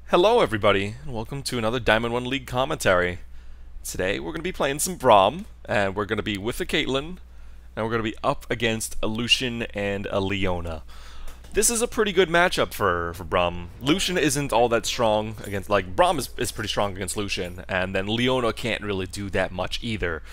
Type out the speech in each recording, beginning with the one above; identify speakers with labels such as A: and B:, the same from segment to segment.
A: Hello everybody, and welcome to another Diamond 1 League commentary. Today we're going to be playing some Braum, and we're going to be with a Caitlyn, and we're going to be up against a Lucian and a Leona. This is a pretty good matchup for Braum. Lucian isn't all that strong against, Braum is pretty strong against Lucian, and then Leona can't really do that much either.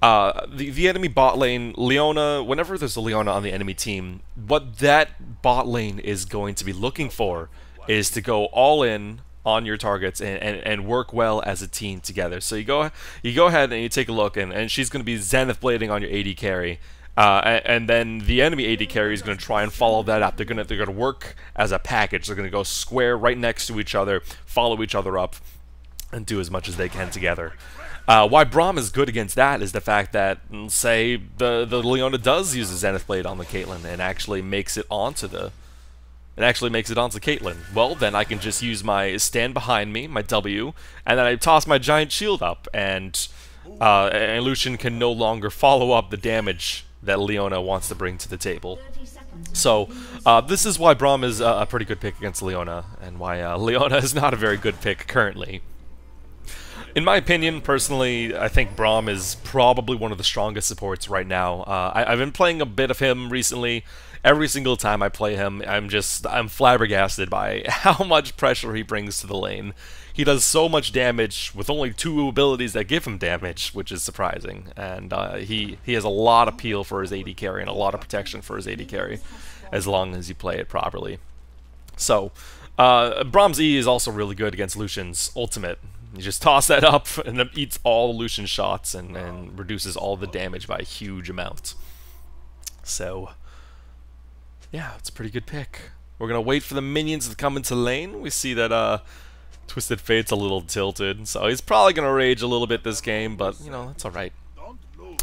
A: The enemy bot lane, Leona, whenever there's a Leona on the enemy team, what that bot lane is going to be looking for is to go all in on your targets and work well as a team together. So you go ahead and you take a look, and she's going to be Zenith Blading on your AD carry. And then the enemy AD carry is going to try and follow that up. They're gonna work as a package. They're going to go square right next to each other, follow each other up, and do as much as they can together. Why Braum is good against that is the fact that, say, the Leona does use a Zenith Blade on the Caitlyn and actually makes it onto Caitlyn. Well, then I can just use my stand behind me, my W, and then I toss my giant shield up, and Lucian can no longer follow up the damage that Leona wants to bring to the table. So, this is why Braum is a pretty good pick against Leona, and why Leona is not a very good pick currently. In my opinion, personally, I think Braum is probably one of the strongest supports right now. I've been playing a bit of him recently. Every single time I play him, I'm flabbergasted by how much pressure he brings to the lane. He does so much damage with only two abilities that give him damage, which is surprising. And he has a lot of peel for his AD carry and a lot of protection for his AD carry, as long as you play it properly. So, Braum's E is also really good against Lucian's ultimate. You just toss that up, and it eats all Lucian shots and reduces all the damage by a huge amount. So, yeah, it's a pretty good pick. We're going to wait for the minions to come into lane. We see that Twisted Fate's a little tilted, so he's probably going to rage a little bit this game, but, you know, that's alright.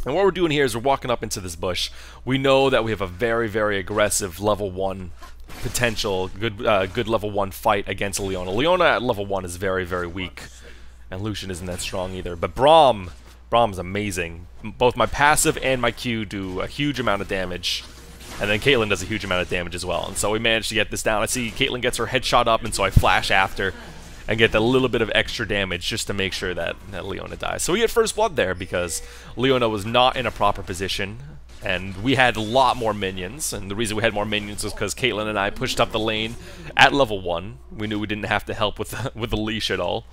A: And what we're doing here is we're walking up into this bush. We know that we have a very, very aggressive level 1 potential, good level 1 fight against Leona. Leona at level 1 is very, very weak, and Lucian isn't that strong either. But Braum is amazing. Both my passive and my Q do a huge amount of damage. And then Caitlyn does a huge amount of damage as well. And so we managed to get this down. I see Caitlyn gets her headshot up, and so I flash after and get a little bit of extra damage just to make sure that Leona dies. So we get first blood there because Leona was not in a proper position. And we had a lot more minions. And the reason we had more minions was because Caitlyn and I pushed up the lane at level 1. We knew we didn't have to help with the leash at all.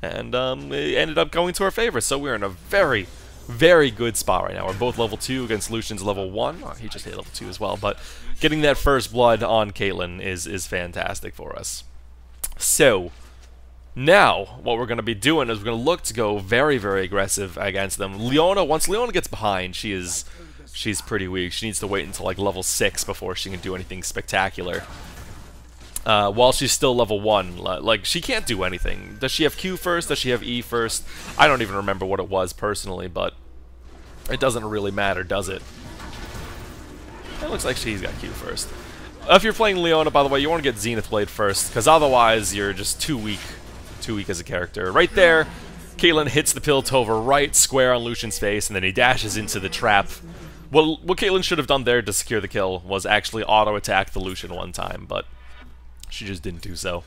A: And it ended up going to our favor. So we're in a very, very good spot right now. We're both level 2 against Lucian's level 1. Oh, he just hit level 2 as well. But getting that first blood on Caitlyn is fantastic for us. So, now, what we're going to be doing is we're going to look to go very, very aggressive against them. Leona, once Leona gets behind, she's pretty weak. She needs to wait until like level 6 before she can do anything spectacular. While she's still level 1, like, she can't do anything. Does she have Q first? Does she have E first? I don't even remember what it was personally, but it doesn't really matter, does it? It looks like she's got Q first. If you're playing Leona, by the way, you want to get Zenith Blade first, because otherwise you're just too weak as a character. Right there, Caitlyn hits the Piltover right square on Lucian's face, and then he dashes into the trap. Well, what Caitlyn should have done there to secure the kill was actually auto-attack the Lucian one time, but she just didn't do so.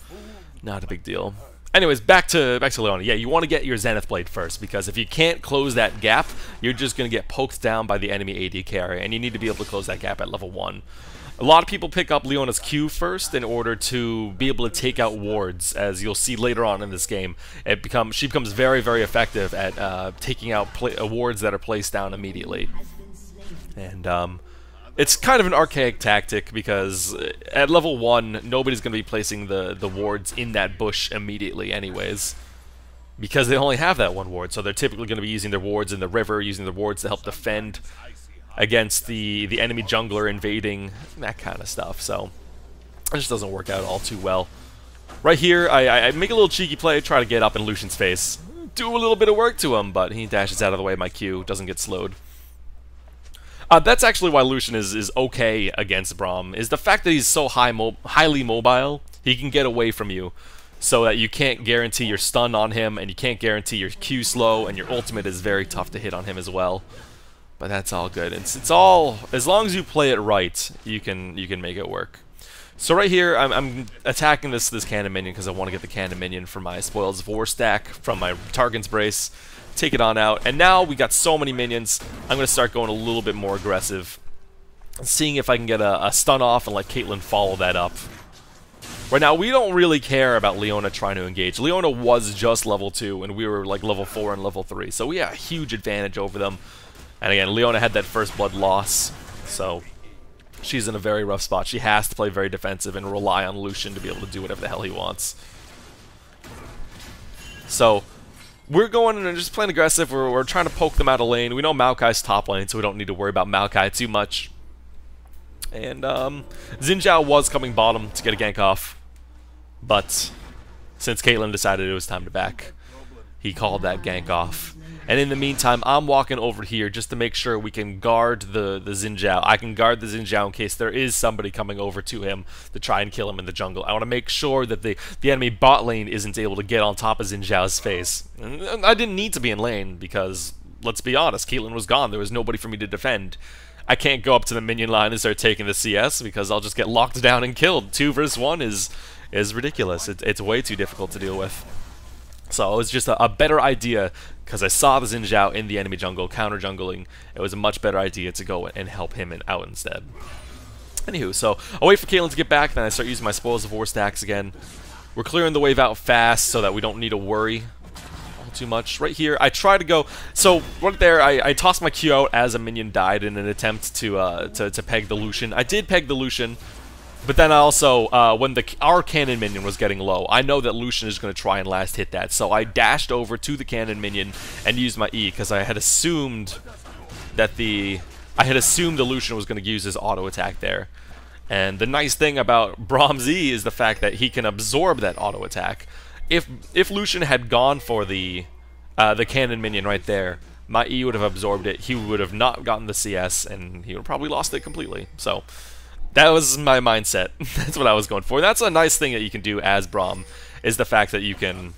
A: Not a big deal. Anyways, back to Leona. Yeah, you want to get your Zenith Blade first, because if you can't close that gap, you're just going to get poked down by the enemy AD carry, and you need to be able to close that gap at level 1. A lot of people pick up Leona's Q first in order to be able to take out wards, as you'll see later on in this game. She becomes very, very effective at taking out wards that are placed down immediately. And it's kind of an archaic tactic because at level 1, nobody's going to be placing the wards in that bush immediately anyways, because they only have that one ward, so they're typically going to be using their wards in the river, using their wards to help defend against the enemy jungler invading, that kind of stuff. So it just doesn't work out all too well. Right here, I make a little cheeky play, try to get up in Lucian's face, do a little bit of work to him, but he dashes out of the way. My Q doesn't get slowed. That's actually why Lucian is okay against Braum, is the fact that he's so highly mobile. He can get away from you, so that you can't guarantee your stun on him, and you can't guarantee your Q slow, and your ultimate is very tough to hit on him as well. But that's all good. It's all, as long as you play it right, you can make it work. So right here, I'm attacking this cannon minion because I want to get the cannon minion for my Spoils of War stack from my Targan's Brace. Take it on out. And now we got so many minions, I'm going to start going a little bit more aggressive. Seeing if I can get a stun off and let Caitlyn follow that up. Right now, we don't really care about Leona trying to engage. Leona was just level 2, and we were like level 4 and level 3. So we had a huge advantage over them. And again, Leona had that first blood loss, so she's in a very rough spot. She has to play very defensive and rely on Lucian to be able to do whatever the hell he wants. So we're going and just playing aggressive. We're trying to poke them out of lane. We know Maokai's top lane, so we don't need to worry about Maokai too much. And Xin Zhao was coming bottom to get a gank off, but since Caitlyn decided it was time to back, he called that gank off. And in the meantime, I'm walking over here just to make sure we can guard the Xin Zhao. I can guard the Xin Zhao in case there is somebody coming over to him to try and kill him in the jungle. I want to make sure that the enemy bot lane isn't able to get on top of Xin Zhao's face. And I didn't need to be in lane because, let's be honest, Caitlyn was gone. There was nobody for me to defend. I can't go up to the minion line and start taking the CS because I'll just get locked down and killed. 2 versus 1 is ridiculous. It's way too difficult to deal with. So it was just a better idea, because I saw the Xin Zhao in the enemy jungle, counter-jungling. It was a much better idea to go and help him out instead. Anywho, so I'll wait for Caitlyn to get back, then I start using my Spoils of War stacks again. We're clearing the wave out fast so that we don't need to worry all too much. Right here, I try to go... So, right there, I tossed my Q out as a minion died in an attempt to peg the Lucian. I did peg the Lucian, but then I also, when our cannon minion was getting low, I know that Lucian is going to try and last hit that, so I dashed over to the cannon minion and used my E, because I had assumed that the Lucian was going to use his auto attack there. And the nice thing about Braum's E is the fact that he can absorb that auto attack. If Lucian had gone for the cannon minion right there, my E would have absorbed it, he would have not gotten the CS, and he would have probably lost it completely. So that was my mindset. That's what I was going for. That's a nice thing that you can do as Braum, is the fact that you can...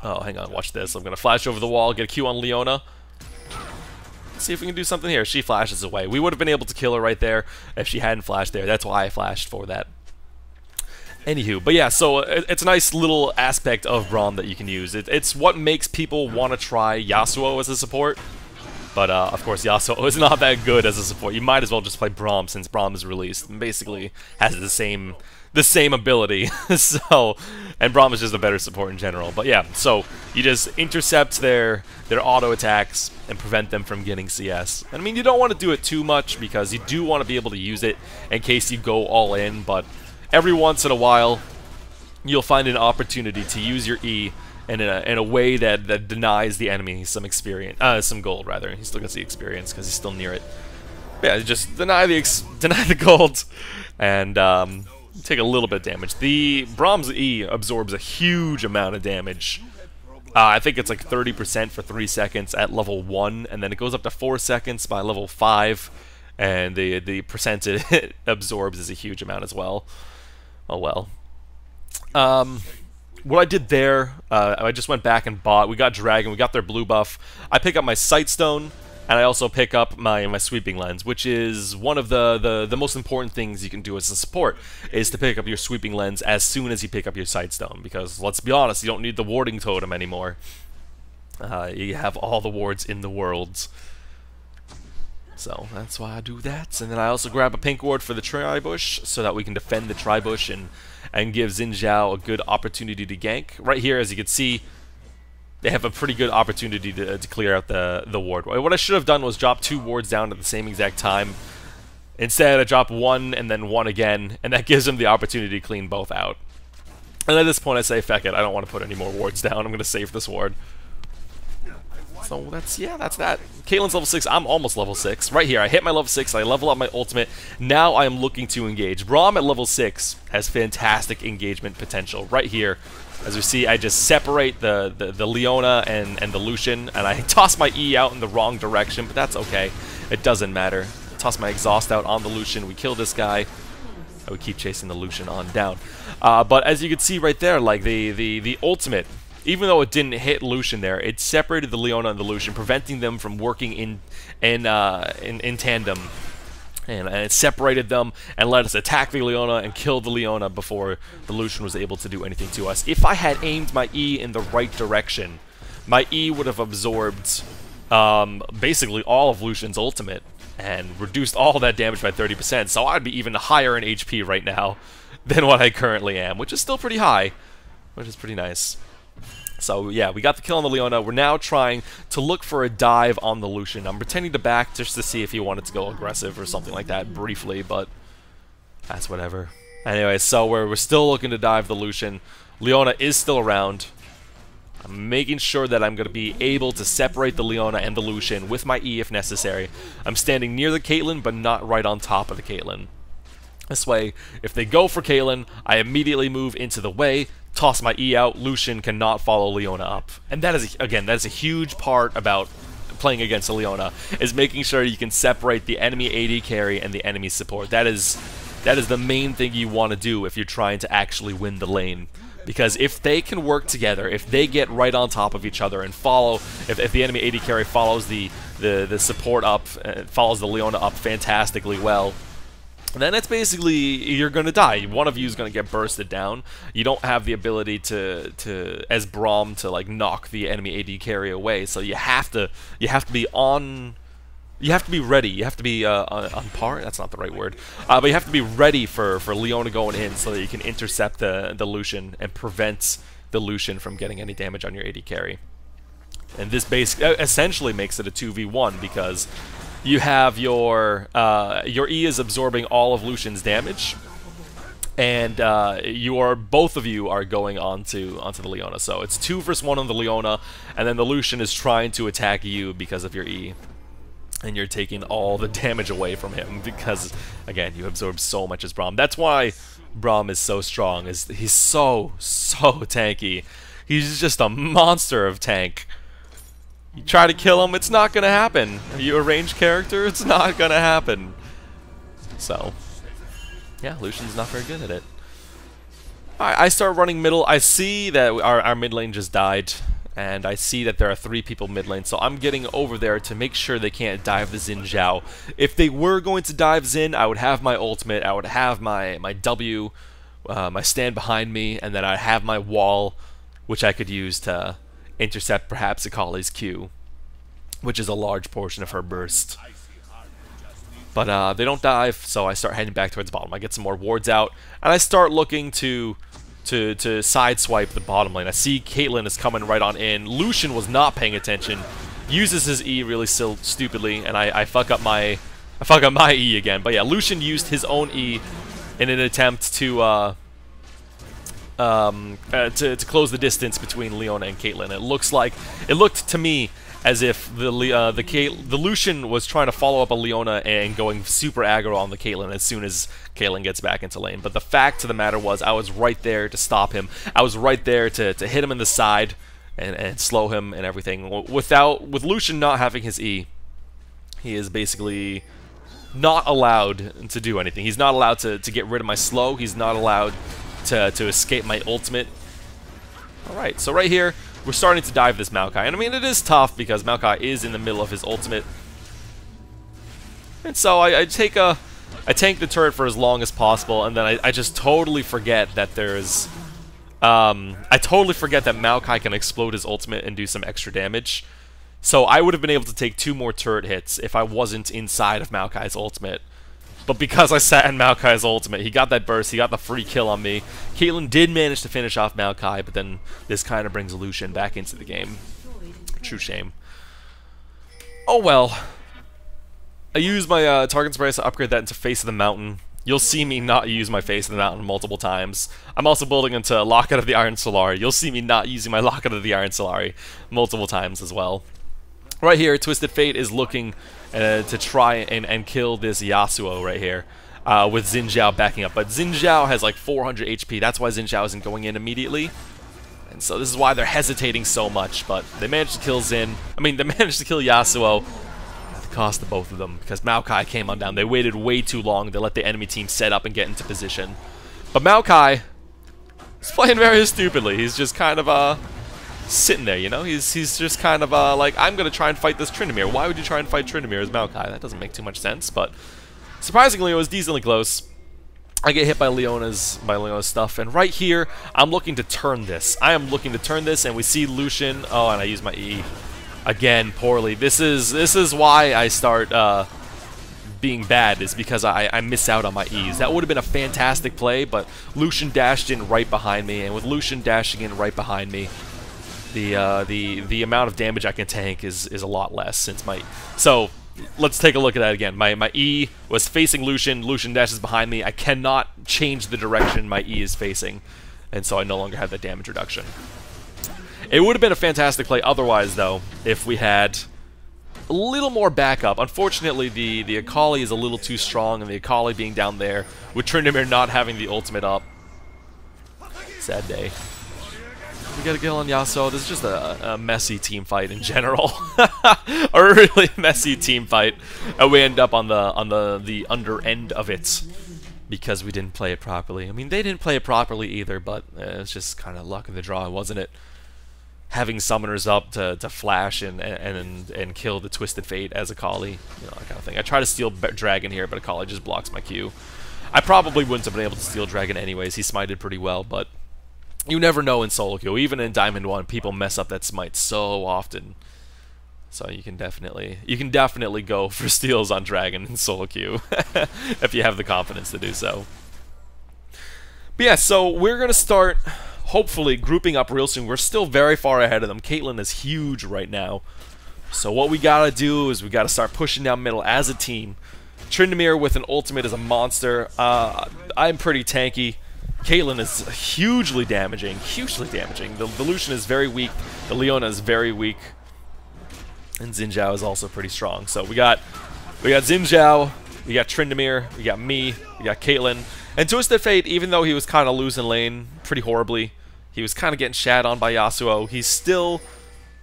A: Oh, hang on, watch this. I'm going to flash over the wall, get a Q on Leona. Let's see if we can do something here. She flashes away. We would have been able to kill her right there if she hadn't flashed there. That's why I flashed for that. Anywho, but yeah, so it's a nice little aspect of Braum that you can use. It's what makes people want to try Yasuo as a support. But, of course, Yasuo is not that good as a support. You might as well just play Braum, since Braum is released and basically has the same ability. So, and Braum is just a better support in general. But yeah, so you just intercept their auto attacks and prevent them from getting CS. And I mean, you don't want to do it too much, because you do want to be able to use it in case you go all in, but every once in a while, you'll find an opportunity to use your E in a way that denies the enemy some experience, some gold rather. He still gets the experience because he's still near it. But yeah, just deny the gold, and take a little bit of damage. The Braum's E absorbs a huge amount of damage. I think it's like 30% for 3 seconds at level 1, and then it goes up to 4 seconds by level 5, and the percent it absorbs is a huge amount as well. Oh well. What I did there, I just went back and bought. We got Dragon, we got their blue buff. I pick up my Sightstone, and I also pick up my Sweeping Lens, which is one of the most important things you can do as a support, is to pick up your Sweeping Lens as soon as you pick up your Sightstone, because let's be honest, you don't need the warding totem anymore. You have all the wards in the worlds. So that's why I do that. And then I also grab a pink ward for the Tribush, so that we can defend the Tribush and give Xin Zhao a good opportunity to gank. Right here, as you can see, they have a pretty good opportunity to clear out the ward. What I should have done was drop 2 wards down at the same exact time. Instead, I drop 1 and then 1 again, and that gives them the opportunity to clean both out. And at this point, I say, feck it, I don't want to put any more wards down. I'm going to save this ward. So that's that. Caitlyn's level 6, I'm almost level 6. Right here, I hit my level 6, I level up my ultimate. Now I am looking to engage. Braum at level 6 has fantastic engagement potential. Right here, as we see, I just separate the Leona and the Lucian, and I toss my E out in the wrong direction, but that's okay. It doesn't matter. I toss my exhaust out on the Lucian, we kill this guy. I would keep chasing the Lucian on down. But as you can see right there, like the ultimate, even though it didn't hit Lucian there, it separated the Leona and the Lucian, preventing them from working in tandem. And it separated them and let us attack the Leona and kill the Leona before the Lucian was able to do anything to us. If I had aimed my E in the right direction, my E would have absorbed basically all of Lucian's ultimate and reduced all that damage by 30%, so I'd be even higher in HP right now than what I currently am, which is still pretty high, which is pretty nice. So yeah, we got the kill on the Leona. We're now trying to look for a dive on the Lucian. I'm pretending to back just to see if he wanted to go aggressive or something like that briefly, but that's whatever. Anyway, so we're still looking to dive the Lucian. Leona is still around. I'm making sure that I'm going to be able to separate the Leona and the Lucian with my E if necessary. I'm standing near the Caitlyn, but not right on top of the Caitlyn. This way, if they go for Caitlyn, I immediately move into the way, toss my E out, Lucian cannot follow Leona up. And that is, again, that is a huge part about playing against a Leona, is making sure you can separate the enemy AD carry and the enemy support. That is the main thing you want to do if you're trying to actually win the lane. Because if they can work together, if they get right on top of each other and follow, if the enemy AD carry follows the support up, follows the Leona up fantastically well, then it's basically, you're going to die. One of you is going to get bursted down. You don't have the ability as Braum, to like knock the enemy AD carry away. So you have to be on. You have to be ready. You have to be on par. That's not the right word. But you have to be ready for Leona going in so that you can intercept the Lucian and prevent the Lucian from getting any damage on your AD carry. And this essentially makes it a 2v1 because you have your E is absorbing all of Lucian's damage, and both of you are going onto the Leona. So it's 2 versus 1 on the Leona, and then the Lucian is trying to attack you because of your E, and you're taking all the damage away from him because, again, you absorb so much as Braum. That's why Braum is so strong. He's so tanky. He's just a monster of tank. You try to kill him, it's not gonna happen. You a ranged character, it's not gonna happen. So, yeah, Lucian's not very good at it. Alright, I start running middle. I see that our mid lane just died, and I see that there are 3 people mid lane, so I'm getting over there to make sure they can't dive the Xin Zhao. If they were going to dive Xin, I would have my ultimate, I would have my W, my stand behind me, and then I'd have my wall, which I could use to intercept perhaps Akali's Q, which is a large portion of her burst. But they don't dive, so I start heading back towards bottom. I get some more wards out, and I start looking to sideswipe the bottom lane. I see Caitlyn is coming right on in. Lucian was not paying attention, uses his E really stupidly, and I fuck up my E again. But yeah, Lucian used his own E in an attempt to close the distance between Leona and Caitlyn. It looked to me as if the Lucian was trying to follow up a Leona and going super aggro on the Caitlyn as soon as Caitlyn gets back into lane. But the fact of the matter was, I was right there to stop him. I was right there to hit him in the side and slow him and everything. With Lucian not having his E, he is basically not allowed to do anything. He's not allowed to get rid of my slow. He's not allowed to escape my ultimate. Alright, so right here, we're starting to dive this Maokai. And I mean, it is tough because Maokai is in the middle of his ultimate. And so I tank the turret for as long as possible, and then I just totally forget that there's... I totally forget that Maokai can explode his ultimate and do some extra damage. So I would have been able to take 2 more turret hits if I wasn't inside of Maokai's ultimate. But because I sat in Maokai's ultimate, he got that burst, he got the free kill on me. Caitlyn did manage to finish off Maokai, but then this kind of brings Lucian back into the game. True shame. Oh well. I used my target sprays to upgrade that into Face of the Mountain. You'll see me not use my Face of the Mountain multiple times. I'm also building into Locket of the Iron Solari. You'll see me not using my Locket of the Iron Solari multiple times as well. Right here, Twisted Fate is looking to try and kill this Yasuo right here, with Xin Zhao backing up. But Xin Zhao has like 400 HP, that's why Xin Zhao isn't going in immediately. And so this is why they're hesitating so much, but they managed to kill they managed to kill Yasuo at the cost of both of them, because Maokai came on down. They waited way too long, they let the enemy team set up and get into position. But Maokai is playing very stupidly. He's just kind of, sitting there, you know? He's just kind of like, I'm gonna try and fight this Tryndamere. Why would you try and fight Tryndamere as Maokai? That doesn't make too much sense, but Surprisingly, it was decently close. I get hit by Leona's stuff, and right here, I'm looking to turn this. I am looking to turn this, and we see Lucian. Oh, and I use my E again poorly. This is why I start being bad, is because I miss out on my E's. That would have been a fantastic play, but Lucian dashed in right behind me, and with Lucian dashing in right behind me, the amount of damage I can tank is a lot less since my. So let's take a look at that again. My E was facing Lucian. Lucian dashes behind me. I cannot change the direction my E is facing, and so I no longer have that damage reduction. It would have been a fantastic play otherwise, though, if we had a little more backup. Unfortunately, the Akali is a little too strong, and the Akali being down there, with Tryndamere not having the ultimate up. Sad day. We got a kill on Yasuo. This is just a messy team fight in general. A really messy team fight. And we end up on the under end of it because we didn't play it properly. I mean, they didn't play it properly either, but it's just kind of luck of the draw, wasn't it? Having summoners up to flash and kill the Twisted Fate as Akali, you know, that kind of thing. I try to steal Dragon here, but Akali just blocks my Q. I probably wouldn't have been able to steal Dragon anyways. He smited pretty well, but you never know in solo queue. Even in Diamond 1, people mess up that smite so often. So you can definitely go for steals on Dragon in solo queue if you have the confidence to do so. But yeah, so we're gonna start hopefully grouping up real soon. We're still very far ahead of them. Caitlyn is huge right now. So what we gotta do is we gotta start pushing down middle as a team. Tryndamere with an ultimate is a monster. I'm pretty tanky. Caitlyn is hugely damaging. The Lucian is very weak. The Leona is very weak. And Xin Zhao is also pretty strong. So we got Xin Zhao, we got Tryndamere, we got me, we got Caitlyn. And Twisted Fate, even though he was kind of losing lane pretty horribly, he was kind of getting shat on by Yasuo, he's still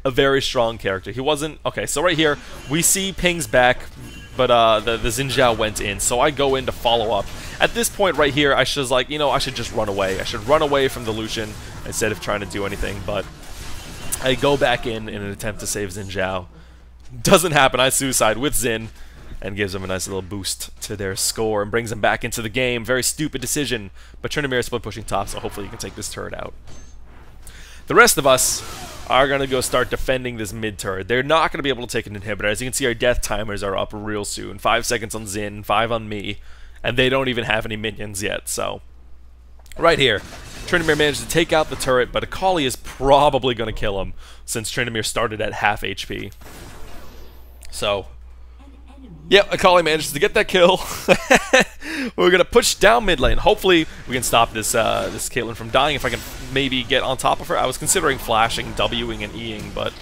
A: a very strong character. He wasn't... Okay, so right here, we see Ping's back, but the Xin Zhao went in, so I go in to follow up. At this point right here, I was like, you know, I should just run away. I should run away from the Lucian instead of trying to do anything, but I go back in an attempt to save Xin Zhao. Doesn't happen. I suicide with Xin and gives them a nice little boost to their score and brings them back into the game. Very stupid decision, but Tryndamere is split pushing top, so hopefully you can take this turret out. The rest of us are going to go start defending this mid turret. They're not going to be able to take an inhibitor. As you can see, our death timers are up real soon. 5 seconds on Xin, 5 on me, and they don't even have any minions yet, so... Right here, Tryndamere managed to take out the turret, but Akali is probably going to kill him, since Tryndamere started at half HP. So... Yep, Akali manages to get that kill. We're going to push down mid lane. Hopefully, we can stop this this Caitlyn from dying. If I can maybe get on top of her. I was considering flashing, Wing, and Eing, but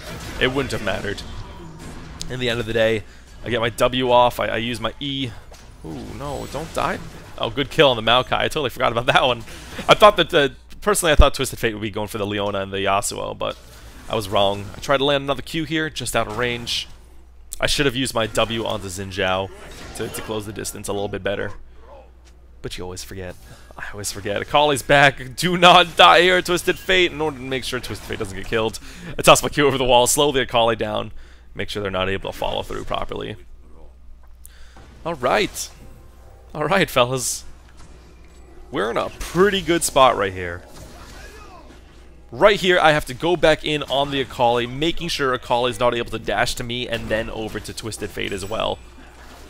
A: it wouldn't have mattered. In the end of the day, I get my W off. I use my E. Ooh, no, don't die. Oh, good kill on the Maokai. I totally forgot about that one. I thought that, personally, I thought Twisted Fate would be going for the Leona and the Yasuo, but I was wrong. I tried to land another Q here, just out of range. I should have used my W onto Xin Zhao to close the distance a little bit better. But you always forget. I always forget. Akali's back. Do not die here, Twisted Fate, in order to make sure Twisted Fate doesn't get killed. I toss my Q over the wall, slow the Akali down, make sure they're not able to follow through properly. Alright. Alright, fellas. We're in a pretty good spot right here. Right here, I have to go back in on the Akali, making sure Akali is not able to dash to me, and then over to Twisted Fate as well.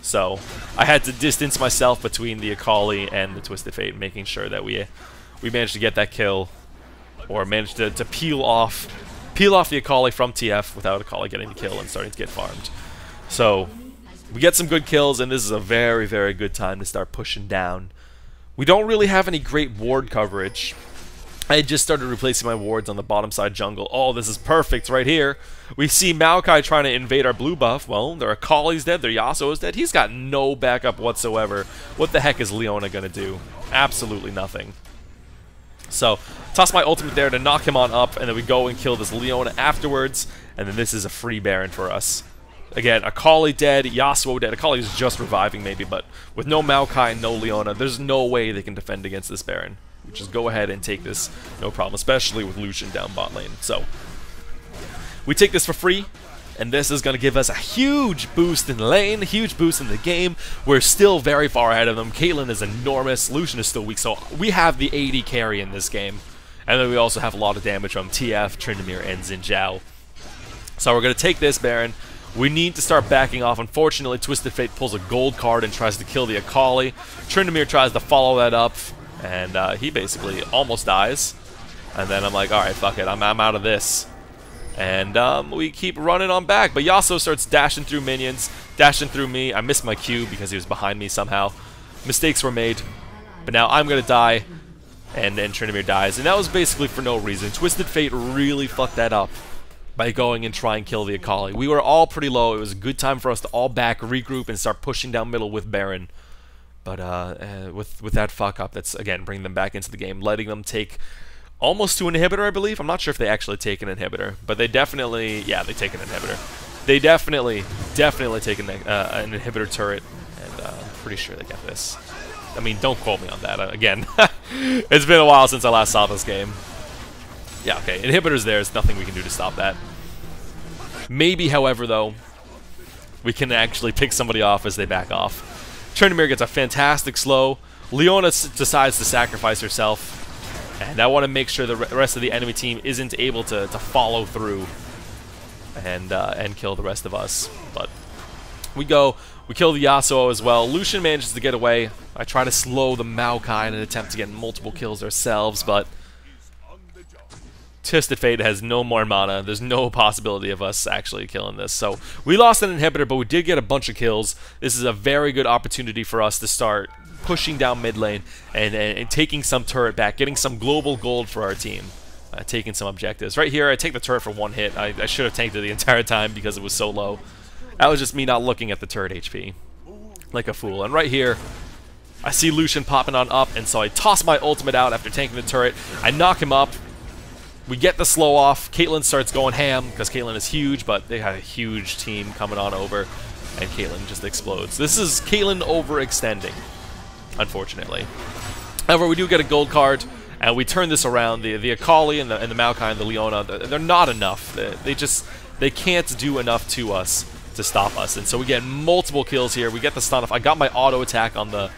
A: So, I had to distance myself between the Akali and the Twisted Fate, making sure that we managed to get that kill, or managed to peel off the Akali from TF without Akali getting the kill and starting to get farmed. So, we get some good kills, and this is a very, very good time to start pushing down. We don't really have any great ward coverage. I had just started replacing my wards on the bottom side jungle. Oh, this is perfect right here. We see Maokai trying to invade our blue buff. Well, their Akali's dead, their Yasuo is dead. He's got no backup whatsoever. What the heck is Leona going to do? Absolutely nothing. So, toss my ultimate there to knock him on up, and then we go and kill this Leona afterwards, and then this is a free Baron for us. Again, Akali dead, Yasuo dead. Akali is just reviving maybe, but with no Maokai and no Leona, there's no way they can defend against this Baron. We just go ahead and take this, no problem, especially with Lucian down bot lane. So, we take this for free, and this is going to give us a huge boost in the lane, a huge boost in the game. We're still very far ahead of them. Caitlyn is enormous. Lucian is still weak, so we have the AD carry in this game. And then we also have a lot of damage from TF, Tryndamere, and Xin Zhao. So we're going to take this Baron. We need to start backing off. Unfortunately, Twisted Fate pulls a gold card and tries to kill the Akali. Tryndamere tries to follow that up, and he basically almost dies. And then I'm like, alright, fuck it, I'm out of this. And we keep running on back, but Yasuo starts dashing through minions, dashing through me. I missed my Q because he was behind me somehow. Mistakes were made, but now I'm going to die, and then Tryndamere dies. And that was basically for no reason. Twisted Fate really fucked that up by going and trying to kill the Akali. We were all pretty low. It was a good time for us to all back, regroup, and start pushing down middle with Baron. But with that fuck up, that's, again, bringing them back into the game, letting them take almost to an inhibitor, I believe. I'm not sure if they actually take an inhibitor, but they definitely, yeah, they take an inhibitor. They definitely take an inhibitor turret, and I'm pretty sure they get this. I mean, don't quote me on that. Again, it's been a while since I last saw this game. Yeah, okay, inhibitor's there. There's nothing we can do to stop that. Maybe, however, though, we can actually pick somebody off as they back off. Tryndamere gets a fantastic slow. Leona decides to sacrifice herself. And I want to make sure the rest of the enemy team isn't able to follow through and kill the rest of us. But we kill the Yasuo as well. Lucian manages to get away. I try to slow the Maokai in an attempt to get multiple kills ourselves, but Twisted Fate has no more mana. There's no possibility of us actually killing this. So we lost an inhibitor, but we did get a bunch of kills. This is a very good opportunity for us to start pushing down mid lane and taking some turret back, getting some global gold for our team, taking some objectives. Right here, I take the turret for one hit. I should have tanked it the entire time because it was so low. That was just me not looking at the turret HP like a fool. And right here, I see Lucian popping on up, and so I toss my ultimate out after tanking the turret. I knock him up. We get the slow off. Caitlyn starts going ham because Caitlyn is huge, but they had a huge team coming on over, and Caitlyn just explodes. This is Caitlyn overextending, unfortunately. However, we do get a gold card, and we turn this around. The Akali and the Maokai and the Leona, they're not enough. They can't do enough to us to stop us, and so we get multiple kills here. We get the stun off. I got my auto attack on the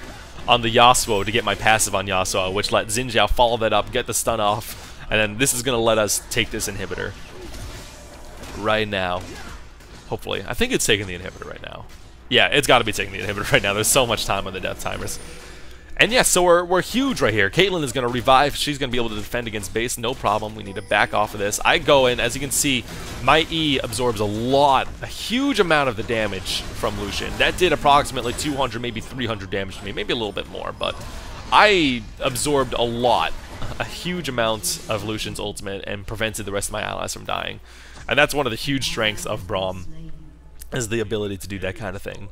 A: Yasuo to get my passive on Yasuo, which let Xin Zhao follow that up, get the stun off, and then this is going to let us take this inhibitor right now. Hopefully. I think it's taking the inhibitor right now. Yeah, it's got to be taking the inhibitor right now. There's so much time on the death timers. And yeah, so we're huge right here. Caitlyn is going to revive. She's going to be able to defend against base. No problem. We need to back off of this. I go in. As you can see, my E absorbs a huge amount of the damage from Lucian. That did approximately 200, maybe 300 damage to me. Maybe a little bit more, but I absorbed a huge amount of Lucian's ultimate and prevented the rest of my allies from dying. And that's one of the huge strengths of Braum, is the ability to do that kind of thing.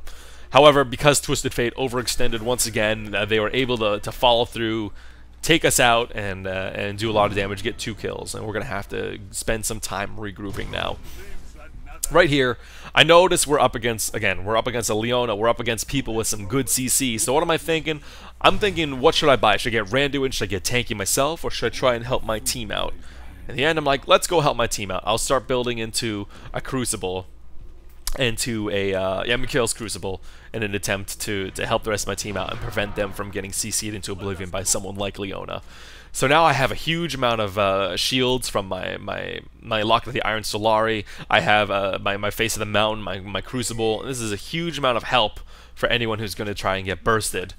A: However, because Twisted Fate overextended once again, they were able to follow through, take us out, and do a lot of damage, get 2 kills. And we're going to have to spend some time regrouping now. Right here, I notice we're up against a Leona. We're up against people with some good CC. So what am I thinking? I'm thinking, what should I buy? Should I get Randuin? Should I get tanky myself? Or should I try and help my team out? In the end, I'm like, let's go help my team out. I'll start building into a Crucible, into a Mikhail's Crucible, in an attempt to help the rest of my team out and prevent them from getting CC'd into oblivion by someone like Leona. So now I have a huge amount of shields from my Locket of the Iron Solari. I have my Face of the Mountain, my Crucible. This is a huge amount of help for anyone who's going to try and get bursted.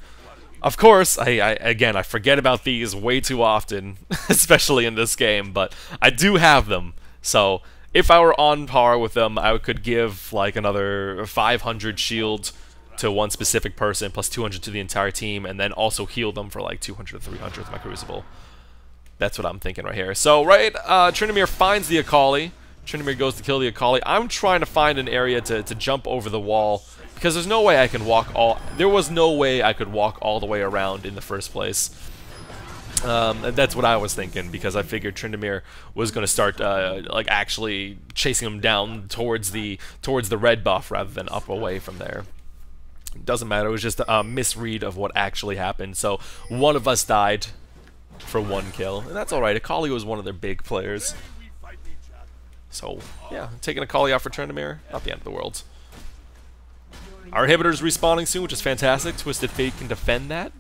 A: Of course, again, I forget about these way too often, especially in this game, but I do have them. So if I were on par with them, I could give like another 500 shield to one specific person, plus 200 to the entire team, and then also heal them for like 200 or 300 with my Crucible. That's what I'm thinking right here. So, Tryndamere finds the Akali. Tryndamere goes to kill the Akali. I'm trying to find an area to jump over the wall, because there's no way I can walk all... There was no way I could walk all the way around in the first place. And that's what I was thinking, because I figured Tryndamere was going to start like actually chasing him down towards the red buff rather than up away from there. Doesn't matter. It was just a misread of what actually happened. So one of us died for 1 kill, and that's all right. Akali was one of their big players, So, yeah, taking Akali out for Tryndamere, not the end of the world. Our inhibitor's respawning soon, which is fantastic. Twisted Fate can defend that.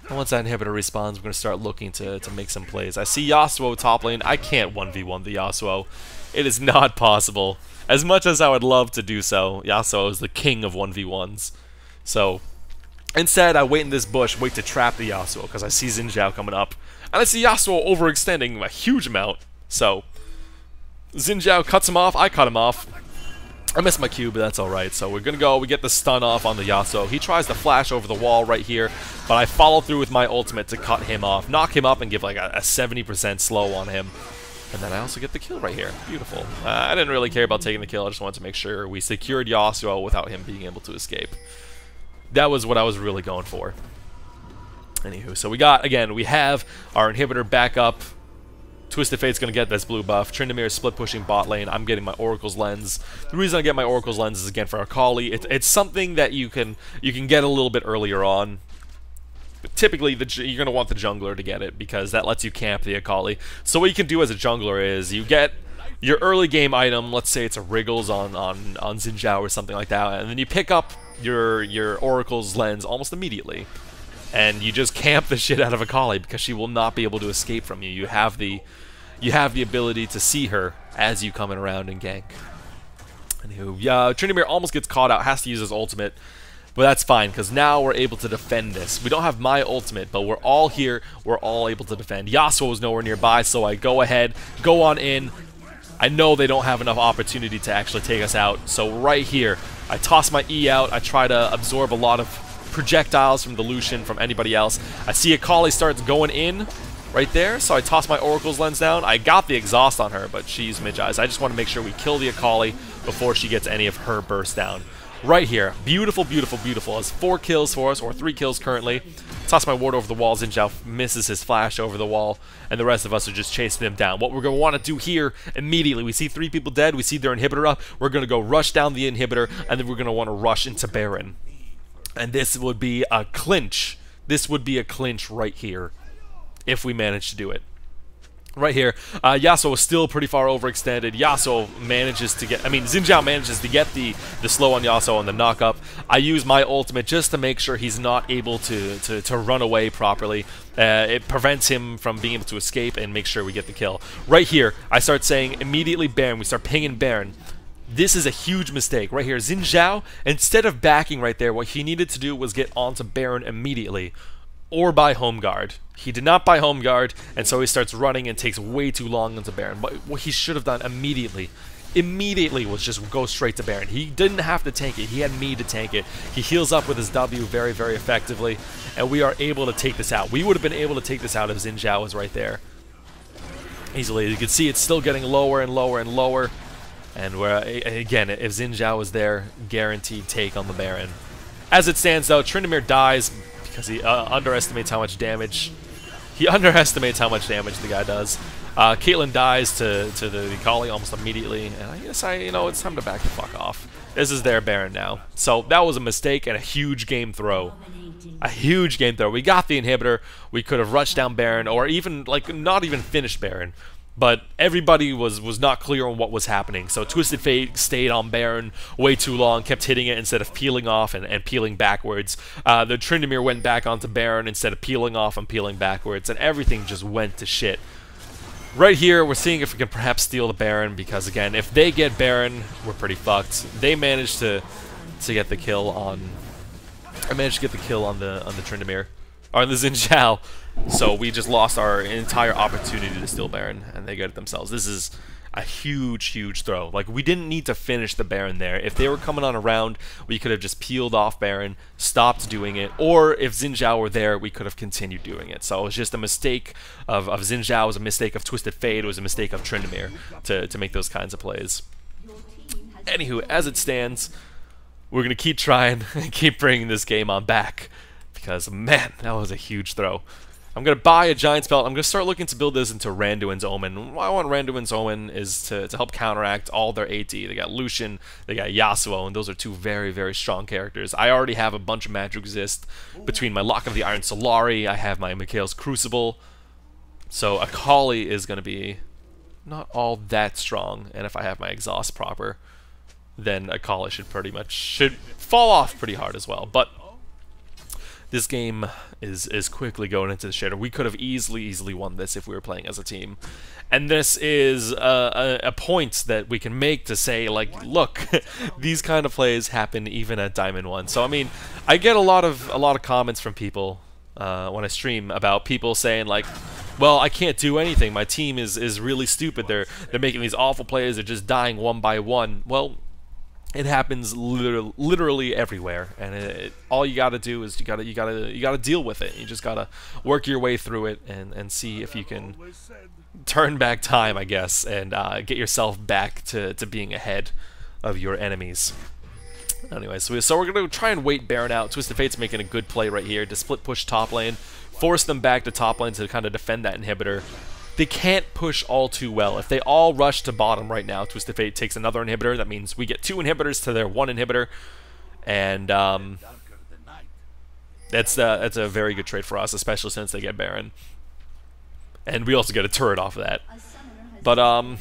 A: And once that inhibitor respawns, we're going to start looking to make some plays. I see Yasuo top lane. I can't 1v1 the Yasuo. It is not possible. As much as I would love to do so, Yasuo is the king of 1v1s. So, instead, I wait in this bush, wait to trap the Yasuo, because I see Xin Zhao coming up. And I see Yasuo overextending a huge amount. So, Xin Zhao cuts him off, I cut him off. I missed my Q, but that's alright. So we're gonna go, we get the stun off on the Yasuo. He tries to flash over the wall right here, but I follow through with my ultimate to cut him off, knock him up and give like a 70% slow on him. And then I also get the kill right here. Beautiful. I didn't really care about taking the kill, I just wanted to make sure we secured Yasuo without him being able to escape. That was what I was really going for. Anywho, so we got, again, we have our inhibitor back up. Twisted Fate's going to get this blue buff. Tryndamere is split pushing bot lane. I'm getting my Oracle's Lens. The reason I get my Oracle's Lens is, again, for Akali. It's something that you can get a little bit earlier on. But typically, you're going to want the jungler to get it, because that lets you camp the Akali. So what you can do as a jungler is you get your early game item, let's say it's a Wriggles on Xin Zhao or something like that, and then you pick up your Oracle's Lens almost immediately. And you just camp the shit out of Akali because she will not be able to escape from you. You have the ability to see her as you come in around and gank. Anywho, Tryndamere almost gets caught out, has to use his ultimate, but that's fine because now we're able to defend this. We don't have my ultimate, but we're all here. We're all able to defend. Yasuo is nowhere nearby, so I go ahead, go on in. I know they don't have enough opportunity to actually take us out, so right here, I toss my E out. I try to absorb a lot of projectiles from the Lucian, from anybody else. I see Akali starts going in right there, so I toss my Oracle's Lens down. I got the exhaust on her, but she's mid-eyes. I just want to make sure we kill the Akali before she gets any of her burst down. Right here. Beautiful, beautiful, beautiful. Has 4 kills for us, or 3 kills currently. Toss my ward over the wall. Xin Zhao misses his flash over the wall, and the rest of us are just chasing him down. What we're going to want to do here immediately, we see 3 people dead, we see their inhibitor up, we're going to go rush down the inhibitor, and then we're going to want to rush into Baron. And this would be a clinch. This would be a clinch right here, if we manage to do it. Right here, Yasuo is still pretty far overextended. Yasuo manages to get, Xin Zhao manages to get the slow on Yasuo on the knock-up. I use my ultimate just to make sure he's not able to run away properly. It prevents him from being able to escape and make sure we get the kill. Right here, I start saying immediately Baron. We start pinging Baron. This is a huge mistake. Right here, Xin Zhao, instead of backing right there, what he needed to do was get onto Baron immediately. Or buy home guard. He did not buy home guard, and so he starts running and takes way too long into Baron. But what he should have done immediately was just go straight to Baron. He didn't have to tank it. He had me to tank it. He heals up with his W very, very effectively, and we are able to take this out. We would have been able to take this out if Xin Zhao was right there. Easily. You can see it's still getting lower and lower and lower. And we're, again, if Xin Zhao was there, guaranteed take on the Baron. As it stands, though, Tryndamere dies because he underestimates how much damage. He underestimates how much damage the guy does. Caitlyn dies to the Akali almost immediately, and I guess it's time to back the fuck off. This is their Baron now. So that was a mistake and a huge game throw. A huge game throw. We got the inhibitor. We could have rushed down Baron, or even not even finished Baron. But everybody was not clear on what was happening. So Twisted Fate stayed on Baron way too long, kept hitting it instead of peeling off and peeling backwards. The Tryndamere went back onto Baron instead of peeling off and peeling backwards, and everything just went to shit. Right here, we're seeing if we can perhaps steal the Baron, because again, if they get Baron, we're pretty fucked. They managed to get the kill on. I managed to get the kill on the Tryndamere, or the Xin Zhao. So we just lost our entire opportunity to steal Baron, and they get it themselves. This is a huge, huge throw. Like, we didn't need to finish the Baron there. If they were coming on around, we could have just peeled off Baron, stopped doing it, or if Xin Zhao were there, we could have continued doing it. So it was just a mistake of Xin Zhao, it was a mistake of Twisted Fate, it was a mistake of Tryndamere to make those kinds of plays. Anywho, as it stands, we're going to keep trying and keep bringing this game on back, because, man, that was a huge throw. I'm going to buy a Giant's Belt. I'm going to start looking to build this into Randuin's Omen. Why I want Randuin's Omen is to help counteract all their AD. They got Lucian, they got Yasuo, and those are 2 very, very strong characters. I already have a bunch of magic resist between my Lock of the Iron Solari, I have my Mikhail's Crucible. So Akali is going to be not all that strong, and if I have my exhaust proper, then Akali should fall off pretty hard as well. But this game is quickly going into the shitter. We could have easily won this if we were playing as a team. And this is a point that we can make to say, like, look, these kind of plays happen even at Diamond 1. So I mean, I get a lot of comments from people when I stream about people saying like, well, I can't do anything. My team is really stupid. They're making these awful plays. They're just dying one by one. Well, it happens literally everywhere, and all you gotta do is you gotta deal with it. You just gotta work your way through it and see if you can turn back time, I guess, and get yourself back to being ahead of your enemies. Anyway, so we're gonna try and wait Baron out. Twisted Fate's making a good play right here to split push top lane, force them back to top lane to kind of defend that inhibitor. They can't push all too well. If they all rush to bottom right now, Twisted Fate takes another inhibitor. That means we get 2 inhibitors to their 1 inhibitor, and that's a very good trade for us, especially since they get Baron, and we also get a turret off of that. But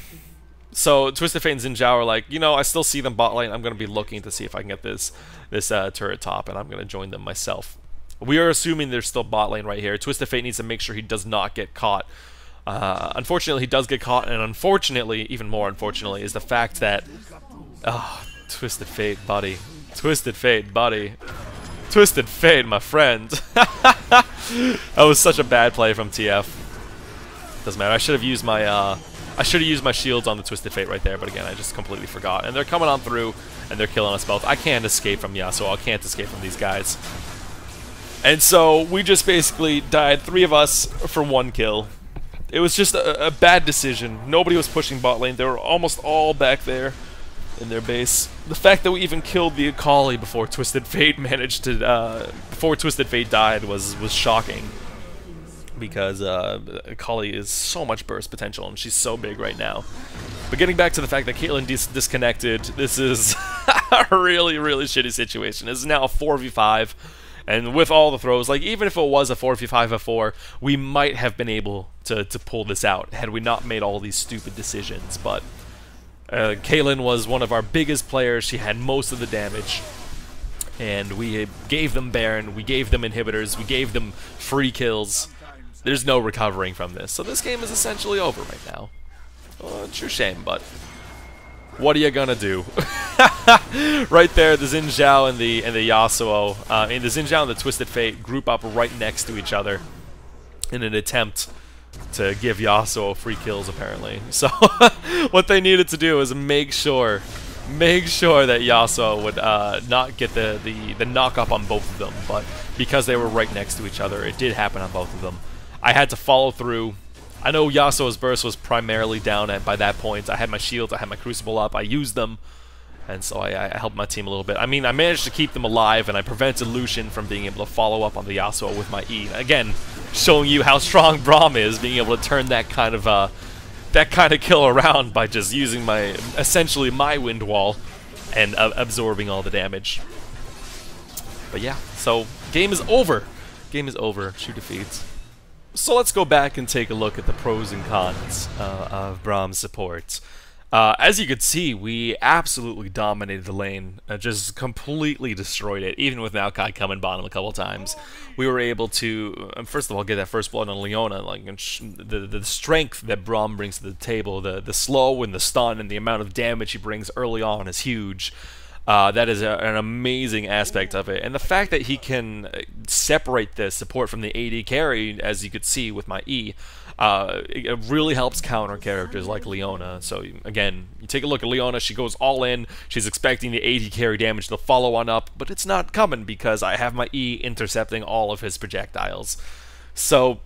A: so Twisted Fate and Xin Zhao are like, you know, I still see them bot lane. I'm gonna be looking to see if I can get this turret top, and I'm gonna join them myself. We are assuming they're still bot lane right here. Twisted Fate needs to make sure he does not get caught. Unfortunately, he does get caught, and unfortunately, even more unfortunately, is the fact that... Twisted Fate, buddy. Twisted Fate, buddy. Twisted Fate, my friend. That was such a bad play from TF. Doesn't matter. I should have used my shields on the Twisted Fate right there, but again, I just completely forgot. And they're coming on through, and they're killing us both. I can't escape from Yasuo. I can't escape from these guys. And so, we just basically died, 3 of us for 1 kill. It was just a bad decision. Nobody was pushing bot lane. They were almost all back there in their base. The fact that we even killed the Akali before Twisted Fate managed to, before Twisted Fate died was shocking. Because Akali is so much burst potential, and she's so big right now. But getting back to the fact that Caitlyn disconnected, this is a really shitty situation. This is now a 4v5. And with all the throws, like, even if it was a 4v5 before, we might have been able to pull this out had we not made all these stupid decisions. But Caitlyn was one of our biggest players. She had most of the damage. And we gave them Baron, we gave them inhibitors, we gave them free kills. There's no recovering from this. So this game is essentially over right now. True shame, but what are you gonna do? Right there, the Xin Zhao and the Yasuo, and the Xin Zhao and the Twisted Fate group up right next to each other in an attempt to give Yasuo free kills, apparently. So what they needed to do is make sure that Yasuo would not get the knock up on both of them. But because they were right next to each other, it did happen on both of them. I had to follow through. I know Yasuo's burst was primarily down by that point. I had my shields, I had my crucible up, I used them, and so I helped my team a little bit. I mean, I managed to keep them alive, and I prevented Lucian from being able to follow up on the Yasuo with my E. Again, showing you how strong Braum is, being able to turn that kind of kill around by just using essentially my wind wall and absorbing all the damage. But yeah, so game is over. Game is over. She defeats. So let's go back and take a look at the pros and cons of Braum's support. As you could see, we absolutely dominated the lane, just completely destroyed it, even with Maokai coming bottom a couple times. We were able to, first of all, get that first blood on Leona. Like, the strength that Braum brings to the table, the slow and the stun and the amount of damage he brings early on is huge. That is an amazing aspect of it, and the fact that he can separate the support from the AD carry, as you could see with my E, it really helps counter characters like Leona. So again, you take a look at Leona, she goes all in, she's expecting the AD carry damage to follow on up, but it's not coming because I have my E intercepting all of his projectiles. So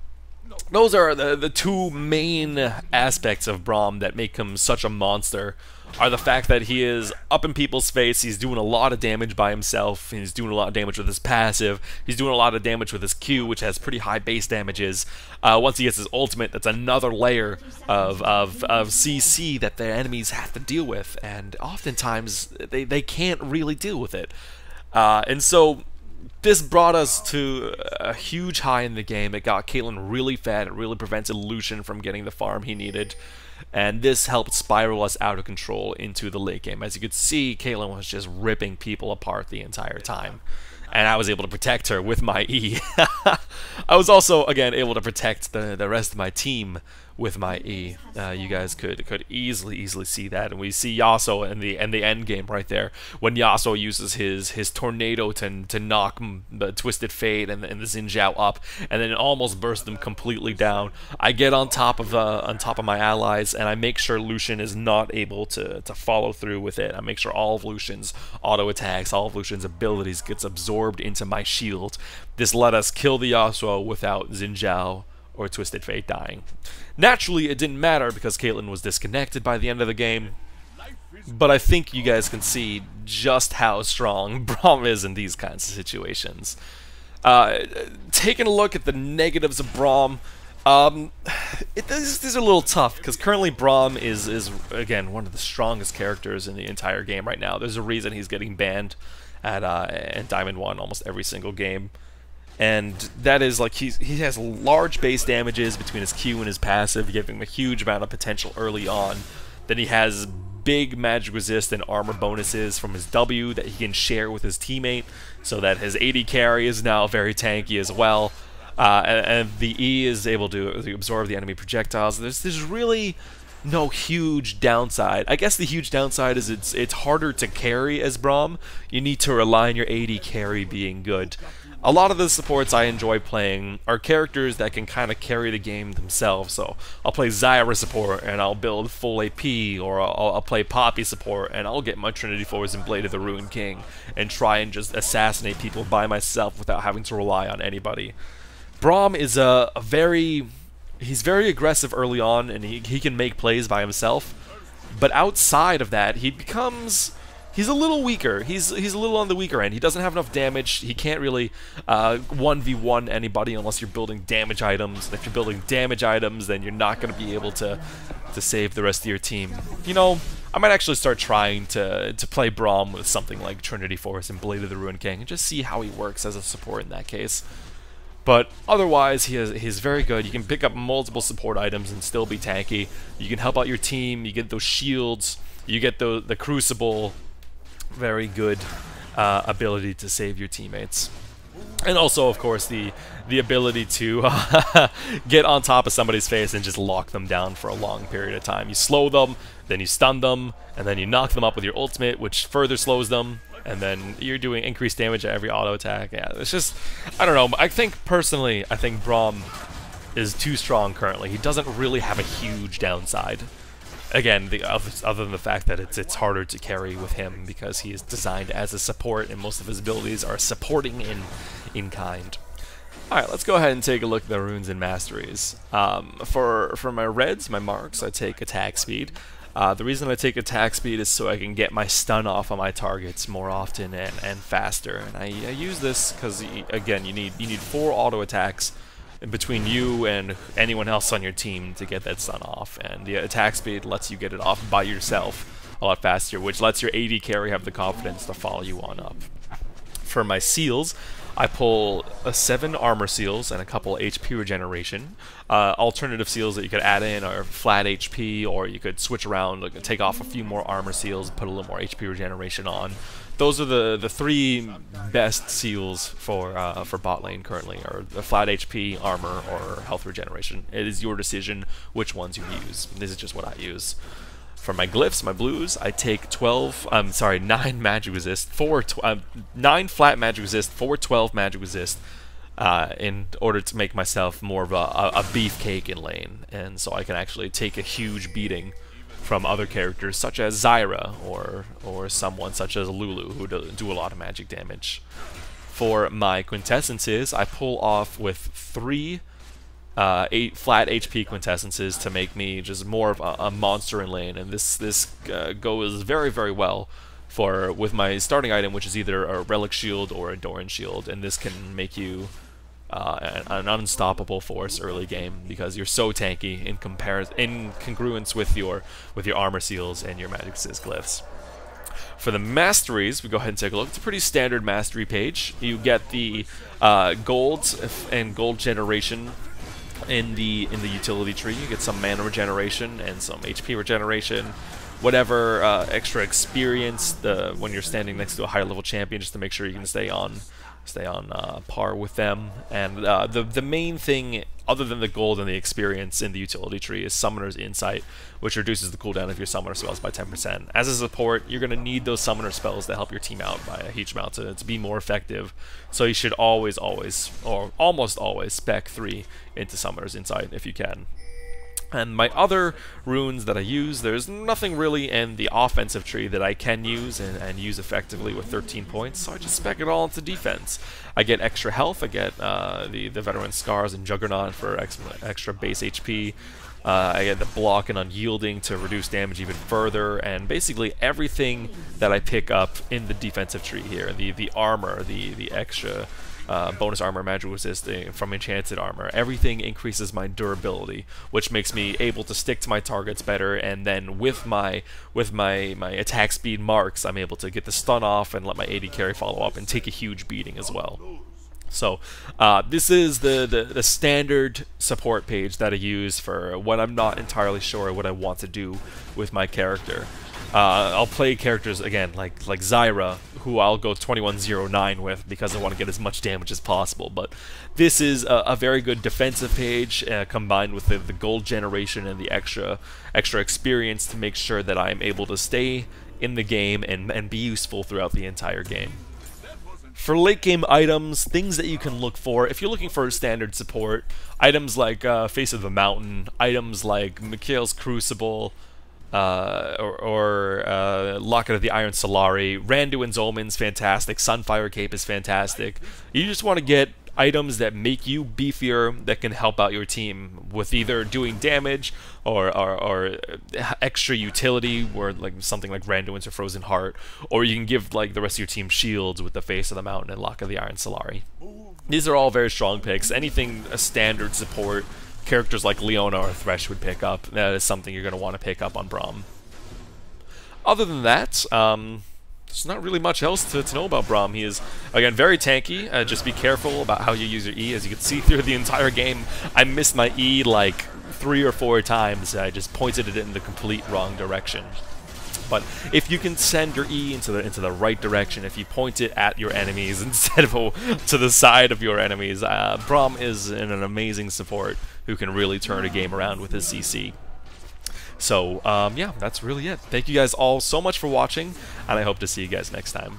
A: those are the 2 main aspects of Braum that make him such a monster. Are the fact that he is up in people's face, he's doing a lot of damage by himself, he's doing a lot of damage with his passive, he's doing a lot of damage with his Q, which has pretty high base damages. Once he gets his ultimate, that's another layer of CC that their enemies have to deal with, and oftentimes they can't really deal with it. And so this brought us to a huge high in the game. It got Caitlyn really fat, it really prevented Lucian from getting the farm he needed. and this helped spiral us out of control into the late game. As you could see, Caitlyn was just ripping people apart the entire time, and I was able to protect her with my E. I was also, again, able to protect the rest of my team with my E. You guys could easily see that, and we see Yasuo in the end game right there when Yasuo uses his tornado to knock the Twisted Fate and the Xin Zhao up, and then almost burst them completely down. I get on top of my allies, and I make sure Lucian is not able to follow through with it. I make sure all of Lucian's auto attacks, all of Lucian's abilities gets absorbed into my shield. This let us kill the Yasuo without Xin Zhao or Twisted Fate dying. Naturally, it didn't matter because Caitlyn was disconnected by the end of the game, but I think you guys can see just how strong Braum is in these kinds of situations. Taking a look at the negatives of Braum, these are a little tough because currently Braum is again one of the strongest characters in the entire game right now. There's a reason he's getting banned at Diamond 1 almost every single game. And that is like he has large base damages between his Q and his passive, giving him a huge amount of potential early on. Then he has big magic resist and armor bonuses from his W that he can share with his teammate, so that his AD carry is now very tanky as well. And the E is able to absorb the enemy projectiles. There's really no huge downside. I guess the huge downside is it's harder to carry as Braum. You need to rely on your AD carry being good. A lot of the supports I enjoy playing are characters that can kind of carry the game themselves. So I'll play Zyra support and I'll build full AP, or I'll play Poppy support and I'll get my Trinity Force and Blade of the Ruined King and try and just assassinate people by myself without having to rely on anybody. Braum is he's very aggressive early on, and he can make plays by himself, but outside of that he's a little weaker. He's a little on the weaker end. He doesn't have enough damage. He can't really 1v1 anybody unless you're building damage items. And if you're building damage items, then you're not going to be able to save the rest of your team. You know, I might actually start trying to play Braum with something like Trinity Force and Blade of the Ruined King and just see how he works as a support in that case. But otherwise, he's very good. You can pick up multiple support items and still be tanky. You can help out your team. You get those shields. You get the Crucible. Very good ability to save your teammates. And also, of course, the ability to get on top of somebody's face and just lock them down for a long period of time. You slow them, then you stun them, and then you knock them up with your ultimate, which further slows them. And then you're doing increased damage at every auto attack. Yeah, it's just, I don't know. I think Braum is too strong currently. He doesn't really have a huge downside. Again, other than the fact that it's harder to carry with him because he is designed as a support and most of his abilities are supporting in kind. Alright, let's go ahead and take a look at the runes and masteries. For my reds, my marks, I take attack speed. The reason I take attack speed is so I can get my stun off on my targets more often and faster. And I use this because, again, you need 4 auto attacks between you and anyone else on your team to get that stun off, and the attack speed lets you get it off by yourself a lot faster, which lets your AD carry have the confidence to follow you on up. For my seals, I pull 7 armor seals and a couple HP regeneration. Alternative seals that you could add in are flat HP, or you could switch around, like, take off a few more armor seals, put a little more HP regeneration on. Those are the 3 best seals for bot lane currently, are the flat HP, armor, or health regeneration. It is your decision which ones you use. This is just what I use. For my glyphs, my blues, I take 9 magic resist, 9 flat magic resist, 12 magic resist, in order to make myself more of a beefcake in lane, and so I can actually take a huge beating from other characters such as Zyra or someone such as Lulu, who do a lot of magic damage. For my quintessences, I pull off with 3 8 flat HP quintessences to make me just more of a monster in lane, and this goes very, very well with my starting item, which is either a relic shield or a Doran shield, and this can make you an unstoppable force early game because you're so tanky in congruence with your armor seals and your magic resist glyphs. For the masteries, we go ahead and take a look. It's a pretty standard mastery page. You get the gold and gold generation in the utility tree. You get some mana regeneration and some HP regeneration, whatever extra experience when you're standing next to a higher level champion, just to make sure you can stay on par with them. And the main thing, other than the gold and the experience in the utility tree, is Summoner's Insight, which reduces the cooldown of your summoner spells by 10%. As a support, you're going to need those summoner spells to help your team out by a huge amount to be more effective. So you should always, or almost always, spec 3 into Summoner's Insight if you can. And my other runes that I use, there's nothing really in the offensive tree that I can use and use effectively with 13 points, so I just spec it all into defense. I get extra health, I get the Veteran Scars and Juggernaut for extra base HP, I get the block and Unyielding to reduce damage even further, and basically everything that I pick up in the defensive tree here, the armor, the extra bonus armor, magic resist from enchanted armor, everything increases my durability, which makes me able to stick to my targets better, and then with my attack speed marks, I'm able to get the stun off and let my AD carry follow up and take a huge beating as well. So this is the standard support page that I use for when I'm not entirely sure what I want to do with my character. I'll play characters, again, like Zyra, who I'll go 2109 with because I want to get as much damage as possible. But this is a very good defensive page, combined with the gold generation and the extra experience to make sure that I'm able to stay in the game and be useful throughout the entire game. For late game items, things that you can look for, if you're looking for standard support, items like Face of the Mountain, items like Mikhail's Crucible, or Locket of the Iron Solari, Randuin's Omen's fantastic, Sunfire Cape is fantastic. You just want to get items that make you beefier, that can help out your team with either doing damage or extra utility, where like something like Randuin's or Frozen Heart, or you can give like the rest of your team shields with the Face of the Mountain and Locket of the Iron Solari. These are all very strong picks. Anything a standard support, characters like Leona or Thresh would pick up, that is something you're going to want to pick up on Braum. Other than that, there's not really much else to know about Braum. He is, again, very tanky. Just be careful about how you use your E. As you can see through the entire game, I missed my E like 3 or 4 times. I just pointed it in the complete wrong direction. But if you can send your E into the right direction, if you point it at your enemies instead of to the side of your enemies, Braum is an amazing support who can really turn a game around with his CC. So, yeah, that's really it. Thank you guys all so much for watching, and I hope to see you guys next time.